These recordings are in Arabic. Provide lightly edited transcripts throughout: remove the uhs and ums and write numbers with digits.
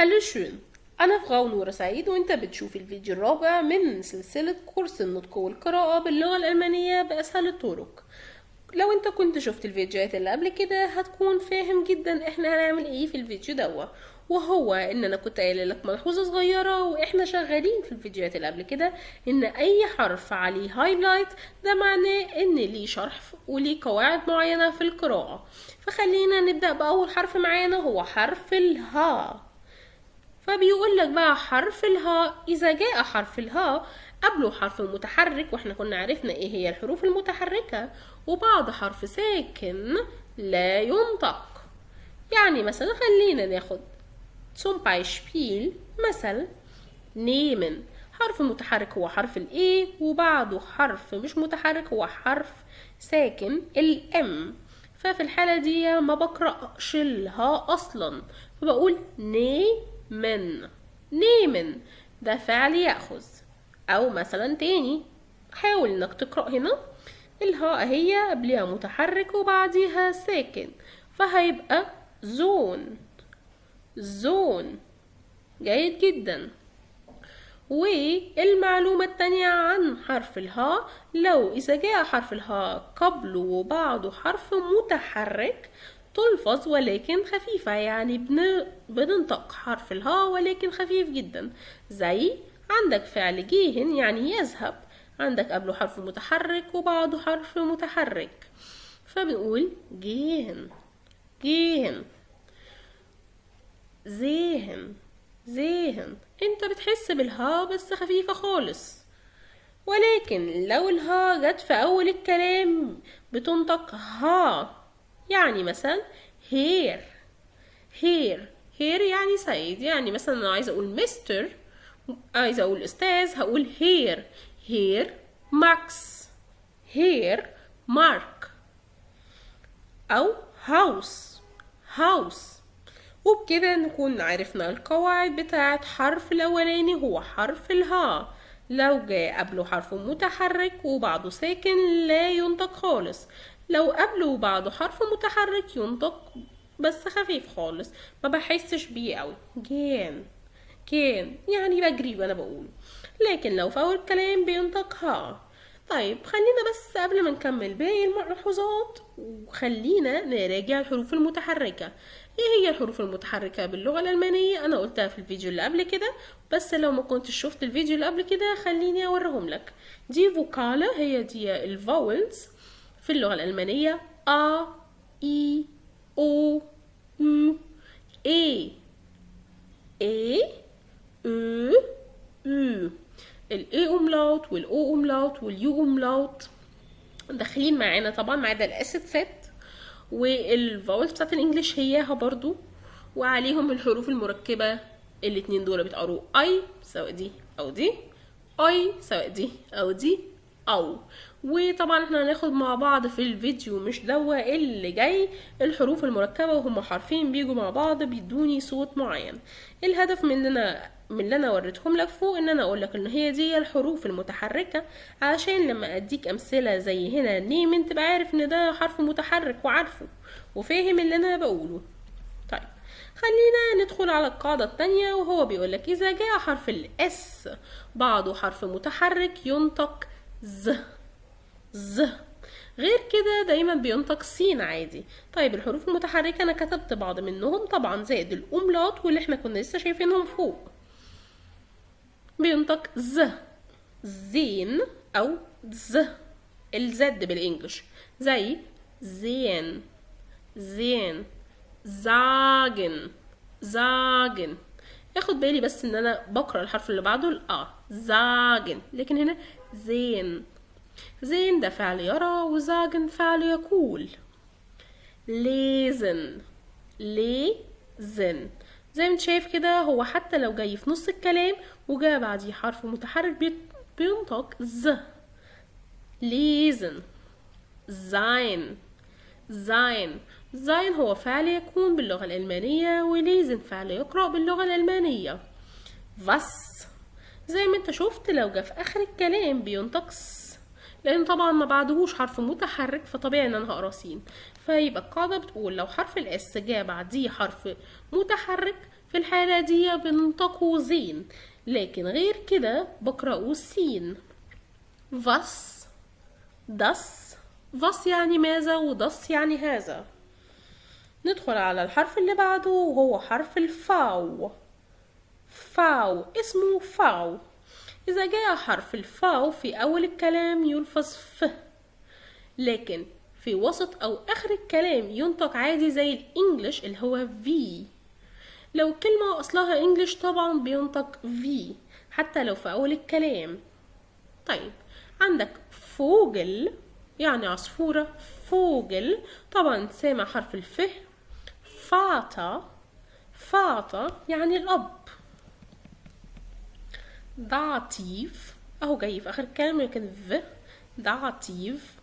هلو شون. أنا فغاو نور سعيد وأنت بتشوف الفيديو الرابع من سلسلة كورس النطق والقراءة باللغة الألمانية بأسهل الطرق. لو أنت كنت شفت الفيديوهات اللي قبل كده هتكون فاهم جدا احنا هنعمل ايه في الفيديو دوا، وهو ان انا كنت قايله لك ملحوظه صغيره واحنا شغالين في الفيديوهات اللي قبل كده ان اي حرف عليه هايلايت ده معناه ان ليه شرح وليه قواعد معينه في القراءه. فخلينا نبدا باول حرف معانا هو حرف الها. فبيقول لك بقى حرف الهاء، إذا جاء حرف الهاء قبله حرف متحرك، واحنا كنا عرفنا ايه هي الحروف المتحركة، وبعد حرف ساكن لا ينطق. يعني مثلا خلينا ناخد zum Beispiel مثل nehmen، حرف متحرك هو حرف الايه وبعده حرف مش متحرك هو حرف ساكن الام. ففي الحالة دي ما بقرأش الها اصلا، فبقول نيمن. نيمن ده فعل يأخذ. او مثلا تاني حاول انك تقرأ هنا الهاء هي قبلها متحرك وبعديها ساكن، فهيبقى زون. زون جيد جدا. والمعلومة التانية عن حرف الهاء، لو إذا جاء حرف الهاء قبله وبعده حرف متحرك تلفظ ولكن خفيفة، يعني بننطق حرف الهاء ولكن خفيف جدا. زي عندك فعل جيهن يعني يذهب، عندك قبله حرف متحرك وبعده حرف متحرك، فبنقول جيهن. جيهن. زيهن. زيهن. انت بتحس بالها بس خفيفة خالص، ولكن لو الها جت في اول الكلام بتنطق ها. يعني مثلا هير. هير. هير يعني سيد، يعني مثلا انا عايزة اقول مستر، عايزة اقول استاذ هقول هير. هير ماكس. هير مارك. او هاوس. هاوس. وبكده نكون عرفنا القواعد بتاعت حرف الأولاني هو حرف الها. لو جاء قبله حرف متحرك وبعده ساكن لا ينطق خالص، لو قبله وبعده حرف متحرك ينطق بس خفيف خالص، ما بحسش بيه قوي. جان. كان يعني بجري وانا بقوله، لكن لو في اول الكلام بينطق ها. طيب خلينا بس قبل ما نكمل باقي الملحوظات وخلينا نراجع الحروف المتحركة. ايه هي الحروف المتحركة باللغة الألمانية؟ انا قلتها في الفيديو اللي قبل كده، بس لو ما كنتش شفت الفيديو اللي قبل كده خليني اوريهم لك. دي فوكالة، هي دي الفاولز في اللغة الألمانية: ا، اي، او، او، اي، اي، او، او. الاي املاوت والاو املاوت واليو املاوت داخلين معانا طبعا، ما عدا الاسيد سيت، والفاولز بتاعت الانجليش هياها برضو، وعليهم الحروف المركبة. الاتنين دول بيتقروا اي سواء دي او دي، اي سواء دي او دي او. وطبعا احنا هناخد مع بعض في الفيديو مش دوا اللي جاي الحروف المركبة، وهم حرفين بيجوا مع بعض بيدوني صوت معين. الهدف من اللي انا وريتهم لك فوق ان انا اقول لك ان هي دي الحروف المتحركة، عشان لما اديك امثلة زي هنا نيم تبقى عارف ان ده حرف متحرك وعارفه وفاهم اللي انا بقوله. طيب خلينا ندخل على القاعدة التانية، وهو بيقولك إذا جاء حرف الإس بعده حرف متحرك ينطق ز. ز. غير كده دايما بينطق سين عادي. طيب الحروف المتحركة أنا كتبت بعض منهم طبعا زائد الأملاط واللي احنا كنا لسه شايفينهم فوق. بينطق ز. زين أو ز، الزد بالإنجلش، زي زين. زين. زاجن. زاجن. اخد بالي بس ان انا بقرا الحرف اللي بعده زاجن، لكن هنا زين. زين ده فعل يرى وزاجن فعل يقول. ليزن. ليزن. زي ما انت شايف كده هو حتى لو جاي في نص الكلام وجاء بعديه حرف متحرك بينطق ز. ليزن. زاين. زاين. زاين هو فعل يكون باللغة الألمانية، وليزن فعل يقرأ باللغة الألمانية. فاس. زي ما انت شفت لو جه في آخر الكلام بينطق س، لأن طبعا ما بعدهوش حرف متحرك فطبيعي ان انا هقرا سين. فيبقى القاعدة بتقول لو حرف الاس جاء بعديه حرف متحرك في الحالة دي بننطقه زين، لكن غير كده بقرأه سين. was das. was يعني ماذا، وdas يعني هذا. ندخل على الحرف اللي بعده وهو حرف الفاو. فاو اسمه فاو. إذا جاء حرف الفاو في أول الكلام يلفظ ف، لكن في وسط أو آخر الكلام ينطق عادي زي الإنجليش اللي هو في. لو كلمة أصلها إنجليش طبعا بينطق في حتى لو في أول الكلام. طيب عندك فوجل يعني عصفورة، فوجل طبعا سامع حرف الف. فاتا، فاتا يعني الأب. داتيف أهو جاي في آخر الكلام لكن في. داتيف.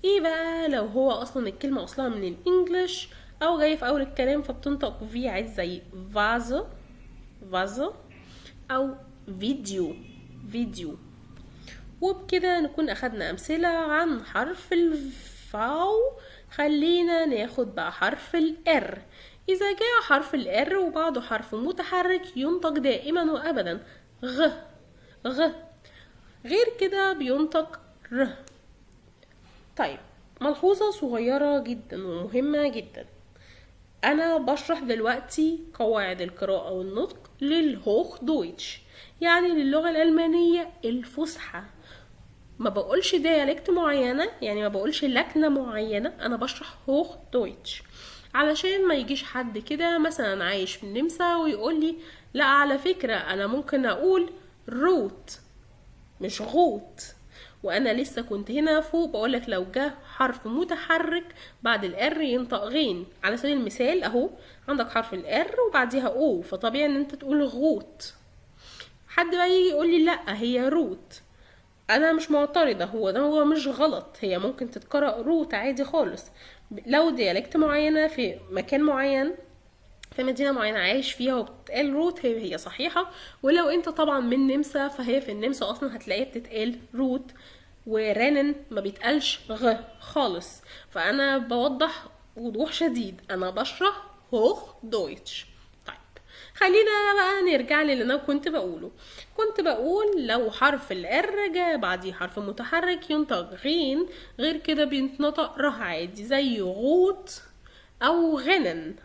ايه بقى لو هو اصلا الكلمة اصلها من الانجليش او جاي في اول الكلام فبتنطق في عادي زي فازو، فازو، او فيديو، فيديو. وبكده نكون اخدنا امثلة عن حرف الفاو. خلينا ناخد بقى حرف الار. اذا جاء حرف الار وبعده حرف متحرك ينطق دائما وابدا غ، غ. غير كده بينطق ر. طيب ملحوظة صغيرة جدا ومهمة جدا، أنا بشرح دلوقتي قواعد القراءة والنطق للهوخ دويتش، يعني للغة الألمانية الفصحى. ما بقولش ديالكت معينة، يعني ما بقولش لكنة معينة، أنا بشرح هوخ دويتش علشان ما يجيش حد كده مثلا عايش في النمسا ويقول لي لا على فكرة أنا ممكن أقول روت مش غوت. وانا لسه كنت هنا فوق بقولك لو جه حرف متحرك بعد الار ينطق غين. على سبيل المثال اهو عندك حرف الار وبعديها او، فطبيعي ان انت تقول غوت. حد بقى يجي يقول لي لا هي روت، انا مش معترضه، هو مش غلط، هي ممكن تتقرأ روت عادي خالص. لو ديالكت معينه في مكان معين في مدينة معينة عايش فيها وبتتقال روت هي صحيحة. ولو انت طبعا من نمسا فهي في النمسا اصلا هتلاقيها بتتقال روت، ورنن ما بيتقالش غ خالص. فانا بوضح وضوح شديد، انا بشرح هوخ دويتش. طيب خلينا بقى نرجع للي انا كنت بقوله. كنت بقول لو حرف الار جاء بعديه حرف متحرك ينطق غين، غير كده بينطق ره عادي زي غوت او غنن.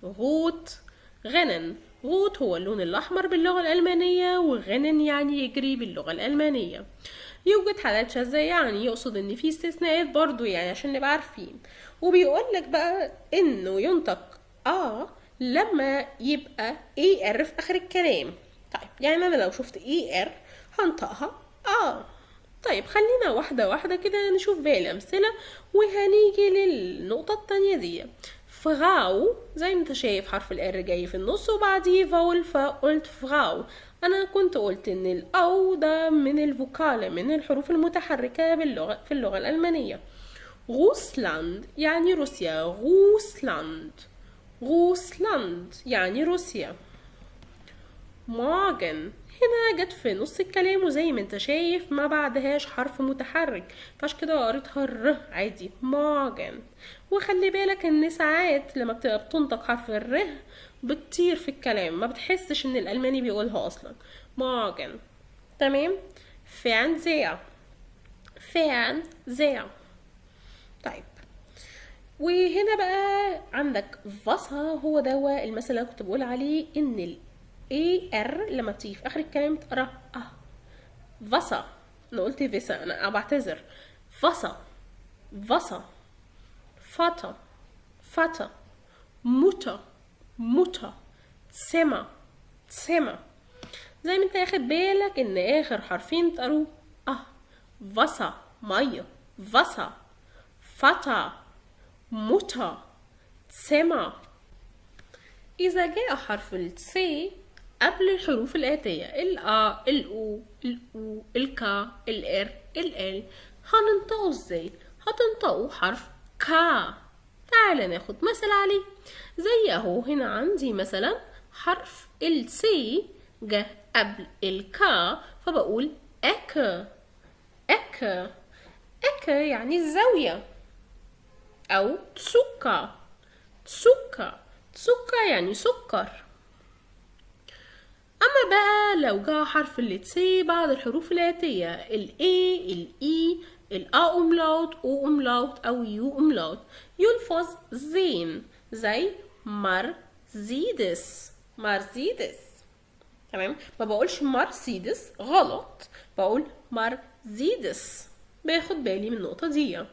غوت، غنن. غوت هو اللون الأحمر باللغة الألمانية، وغنن يعني يجري باللغة الألمانية. يوجد حالات شاذة، يعني يقصد ان في استثناءات برضو يعني عشان نبقى عارفين. وبيقولك بقى انه ينطق لما يبقى ER في آخر الكلام. طيب يعني أنا لو شفت ER هنطقها طيب خلينا واحدة واحدة كده نشوف باقي الأمثلة وهنيجي للنقطة التانية دي. فغاو زي ما انت شايف حرف الار جاي في النص وبعديه فاول فقلت فغاو. انا كنت قلت ان الاو ده من الفوكالة من الحروف المتحركة في اللغة الألمانية. روسلاند يعني روسيا، روسلاند، روسلاند يعني روسيا. ماجن هنا جت في نص الكلام وزي ما انت شايف ما بعدهاش حرف متحرك، فاش كده قريتها الر عادي ماجن. وخلي بالك ان ساعات لما بتبقى بتنطق حرف الر بتطير في الكلام، ما بتحسش ان الالماني بيقولها اصلا. ماجن. تمام. فعن زيع، فعن زيع. طيب وهنا بقى عندك فصا، هو ده المثل اللي كنت بقول عليه ان ال ER لما بتيجي في اخر الكلام تقرا فصا. انا قلت فيسا، انا بعتذر. فصا، فصا. فاتا، فاتا. موتا، موتا. سما، سما. زي ما انت ياخد بالك ان اخر حرفين تقروا فصا ميه، فصا. فاتا، موتا، سما. إذا جاء حرف السي قبل الحروف الآتية الأ، الأو، الأو، الكا، الإر، الإل، هننطقه ازاي؟ هتنطقه حرف كا. تعال ناخد مثل عليه. زي اهو هنا عندي مثلا حرف السي جه قبل الكا فبقول اك، اك. اك يعني الزاوية. أو تسوكا، تسوكا، تسوكا يعني سكر. بقى لو جه حرف اللي بعد الحروف الآتية ال A ال E ال A umlaut O umlaut أو U umlaut يلفظ زين زي مرسيدس. تمام، ما بقولش مرسيدس غلط، بقول مرسيدس، باخد بالي من النقطة دي. أما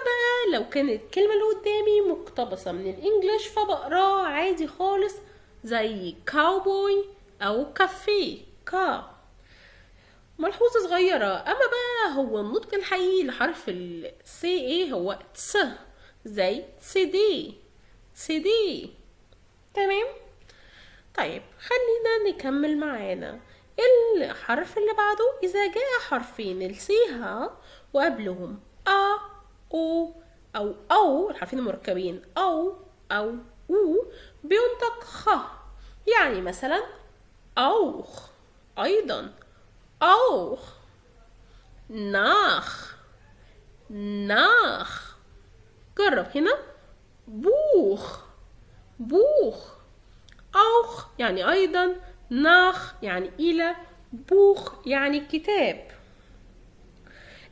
بقى لو كانت الكلمة اللي قدامي مقتبسة من الإنجليش فبقراه عادي خالص زي كاوبوي أو كافيه كا. ملحوظة صغيرة، أما بقى هو النطق الحقيقي لحرف ال C إيه هو تس زي سيدي. تمام. طيب خلينا نكمل معانا الحرف اللي بعده. إذا جاء حرفين السيها وقبلهم أ أو أو الحرفين المركبين أو أو بينطق خ، يعني مثلا أوخ، أيضا أوخ، ناخ. جرب هنا بوخ، أوخ يعني أيضا، ناخ يعني إلى، بوخ يعني كتاب.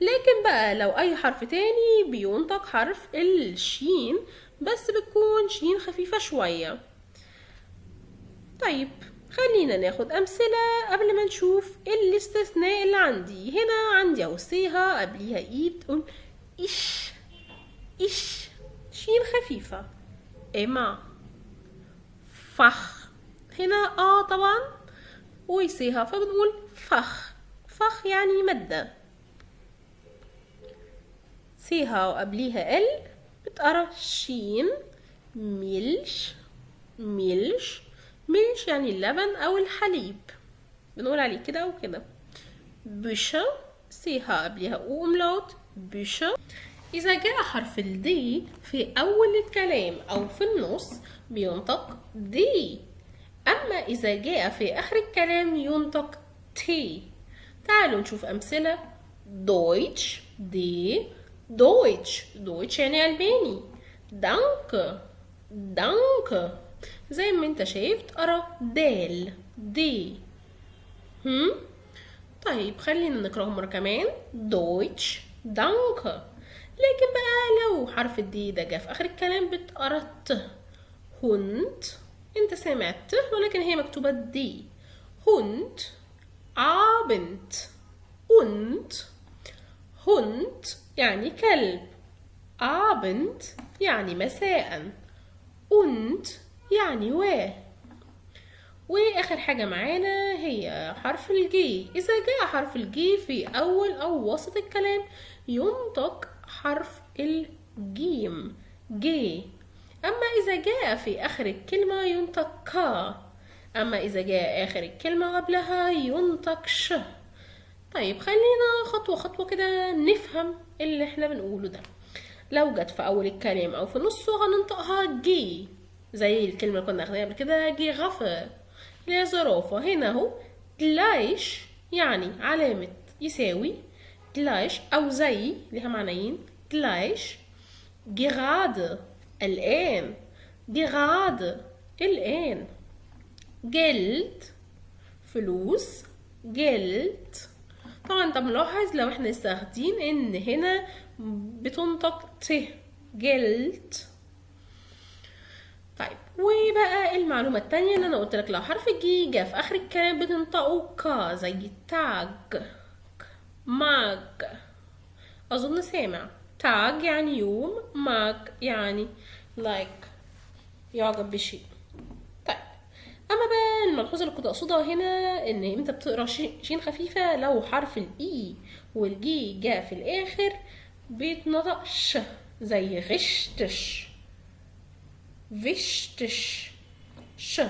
لكن بقى لو أي حرف تاني بينطق حرف الشين، بس بتكون شين خفيفة شوية. طيب خلينا ناخد أمثلة قبل ما نشوف الاستثناء اللي عندي. هنا عندي أهو سيها قبليها إي بتقول إش، شين خفيفة. إما فخ، هنا طبعا ويسيها فبنقول فخ يعني مادة. سيها وقبليها ال بتقرا شين. ملش يعني اللبن او الحليب، بنقول عليه كده او كده. بشا سيها قبليها او املاut بشا. اذا جاء حرف الدي في اول الكلام او في النص بينطق دي، اما اذا جاء في اخر الكلام ينطق تي. تعالوا نشوف امثله. دويتش دي، دويتش يعني ألماني. دانك زي ما انت شايف تقرا دال دي. طيب خلينا نقراهم مرة كمان. دويتش دانك. لكن بقى لو حرف الدي ده جه في اخر الكلام بتقرا ت. هونت، انت سامع ت ولكن هي مكتوبة دي. هونت عابنت. هونت يعني كلب. عابنت يعني مساء. und يعني واخر حاجة معانا هي حرف الجي. اذا جاء حرف الجي في اول او وسط الكلام ينطق حرف الجيم جي، اما اذا جاء في اخر الكلمة ينطق كا، اما اذا جاء اخر الكلمة قبلها ينطق ش. طيب خلينا خطوة خطوة كده نفهم اللي احنا بنقوله ده. لو جت في اول الكلام او في نصه هننطقها جي، زي الكلمة اللي كنا اخدناها قبل كده جي غفر اللي هي زرافة. هنا اهو جلايش يعني علامة يساوي، جلايش او زي ليها معنيين. جلايش جراد الان، جراد الان. جلد فلوس، جلد. طبعا انت ملاحظ لو احنا استخدين ان هنا بتنطق ت جلد. طيب وبقى المعلومة التانية اللي انا قلت لك، لو حرف الجي جه في اخر الكلام بتنطقه كا زي تاج، ماج. اظن سامع. تاج يعني يوم، ماج يعني يعجب بشيء. طيب اما بقى الملحوظة اللي كنت اقصدها هنا ان انت بتقرا شين خفيفة لو حرف الاي والجي جه في الاخر بيتنطق ش زي غشتش، فيشتش، ش.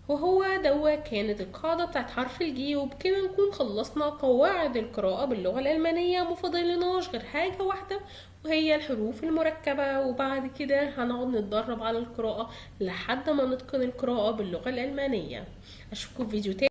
وهو دوا كانت القاعدة بتاعت حرف الجي. وبكده نكون خلصنا قواعد القراءة باللغة الألمانية. مفضلناش غير حاجة واحدة وهي الحروف المركبة، وبعد كده هنقعد نتدرب على القراءة لحد ما نتقن القراءة باللغة الألمانية. أشوفكم في فيديو تاني.